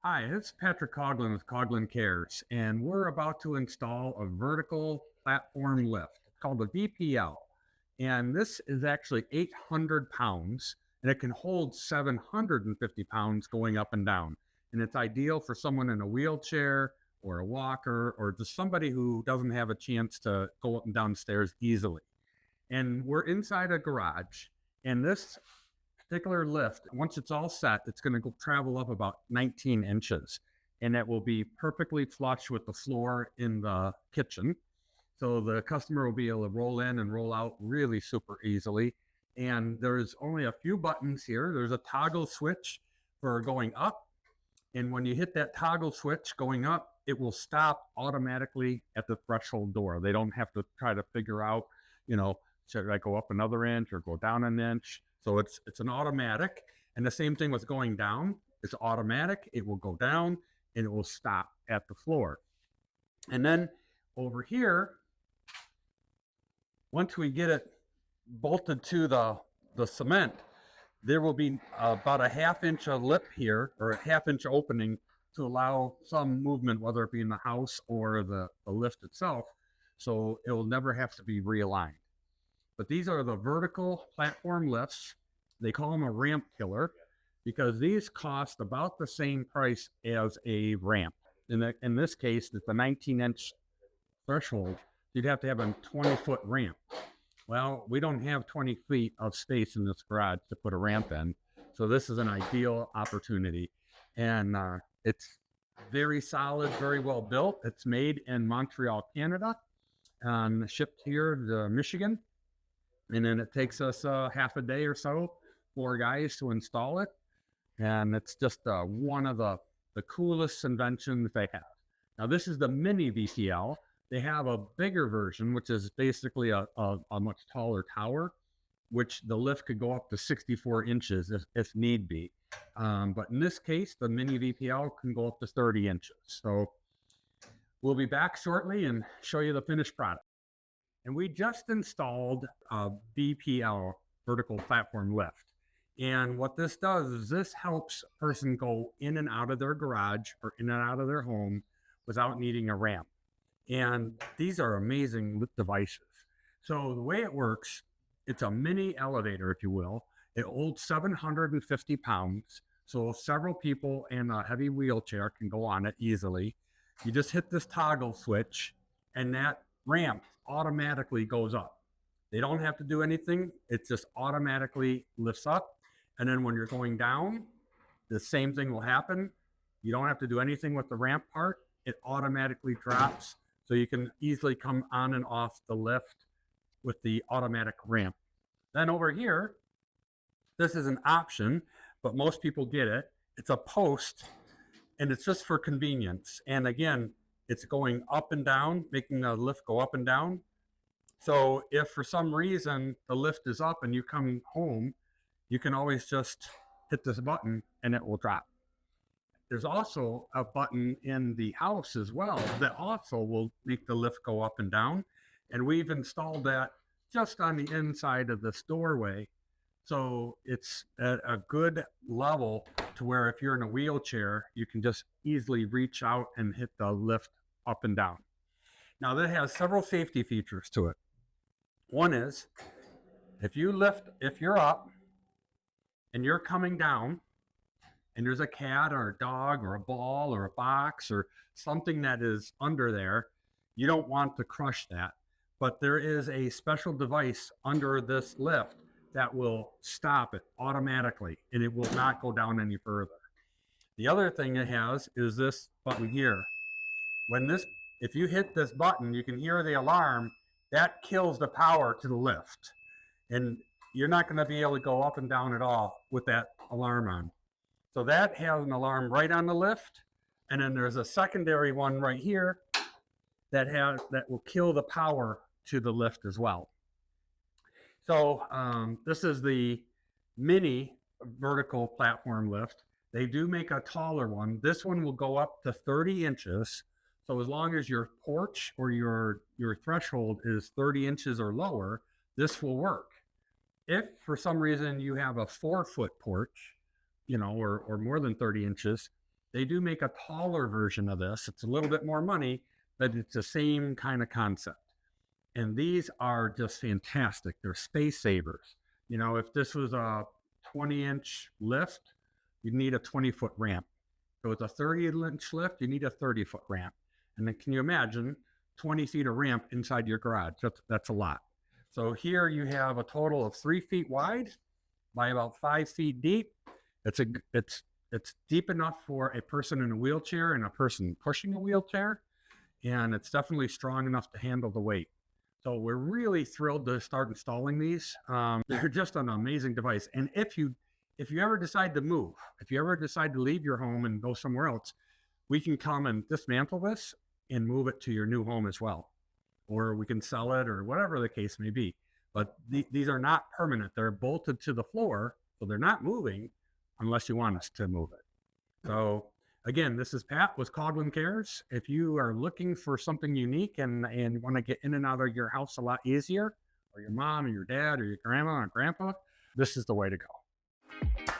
Hi, it's Patrick Coughlin with Coughlin Cares, and we're about to install a vertical platform lift. It's called a VPL, and this is actually 800 pounds, and it can hold 750 pounds going up and down. And it's ideal for someone in a wheelchair or a walker or just somebody who doesn't have a chance to go up and down stairs easily. And we're inside a garage, and this particular lift, once it's all set, it's going to go travel up about 19 inches, and it will be perfectly flush with the floor in the kitchen. So the customer will be able to roll in and roll out really super easily. And there's only a few buttons here. There's a toggle switch for going up. And when you hit that toggle switch going up, it will stop automatically at the threshold door. They don't have to try to figure out, should I go up another inch or go down an inch? So it's an automatic. And the same thing with going down. It's automatic. It will go down and it will stop at the floor. And then over here, once we get it bolted to the cement, there will be about a ½ inch of lip here, or a ½ inch opening to allow some movement, whether it be in the house or the lift itself. So it will never have to be realigned. But these are the vertical platform lifts. They call them a ramp killer because these cost about the same price as a ramp. In this case, it's a 19-inch threshold. You'd have to have a 20-foot ramp. Well, we don't have 20 feet of space in this garage to put a ramp in. So this is an ideal opportunity. And it's very solid, very well built. It's made in Montreal, Canada, and shipped here to Michigan. And then it takes us half a day or so for guys to install it. And it's just one of the coolest inventions they have. Now, this is the mini VCL. They have a bigger version, which is basically a much taller tower, which the lift could go up to 64 inches if need be. But in this case, the mini VPL can go up to 30 inches. So we'll be back shortly and show you the finished product. And we just installed a VPL, vertical platform lift. And what this does is this helps a person go in and out of their garage or in and out of their home without needing a ramp. And these are amazing devices. So the way it works, it's a mini elevator, if you will. It holds 750 pounds. So several people in a heavy wheelchair can go on it easily. You just hit this toggle switch and that ramp automatically goes up. They don't have to do anything. It just automatically lifts up. And then when you're going down, the same thing will happen. You don't have to do anything with the ramp part. It automatically drops. So you can easily come on and off the lift with the automatic ramp. Then over here, this is an option, but most people get it. It's a post, and it's just for convenience. And again, it's going up and down, making the lift go up and down. So if for some reason the lift is up and you come home, you can always just hit this button and it will drop. There's also a button in the house as well that also will make the lift go up and down. And we've installed that just on the inside of this doorway. So it's at a good level to where if you're in a wheelchair, you can just easily reach out and hit the lift up and down. Now that has several safety features to it. One is if you're up and you're coming down, and there's a cat or a dog or a ball or a box or something that is under there, you don't want to crush that. But there is a special device under this lift that will stop it automatically, and it will not go down any further. The other thing it has is this button here. If you hit this button, you can hear the alarm. That kills the power to the lift. And you're not going to be able to go up and down at all with that alarm on. So that has an alarm right on the lift, and then there's a secondary one right here that will kill the power to the lift as well. So this is the mini vertical platform lift. They do make a taller one. This one will go up to 30 inches. So as long as your porch or your threshold is 30 inches or lower, this will work. If for some reason you have a 4-foot porch, or more than 30 inches, They do make a taller version of this. It's a little bit more money, but it's the same kind of concept. And these are just fantastic. They're space savers. You know, if this was a 20-inch lift, you'd need a 20-foot ramp. So it's a 30-inch lift, you need a 30-foot ramp. And then can you imagine 20 feet of ramp inside your garage? That's a lot. So here you have a total of 3 feet wide by about 5 feet deep. It's deep enough for a person in a wheelchair and a person pushing a wheelchair, and it's definitely strong enough to handle the weight. So we're really thrilled to start installing these. They're just an amazing device. And if you ever decide to move, if you ever decide to leave your home and go somewhere else, we can come and dismantle this and move it to your new home as well. Or we can sell it, or whatever the case may be. But these are not permanent. They're bolted to the floor, so they're not moving unless you want us to move it. So again, this is Pat with Coughlin Cares. If you are looking for something unique and want to get in and out of your house a lot easier, or your mom or your dad or your grandma or grandpa, this is the way to go.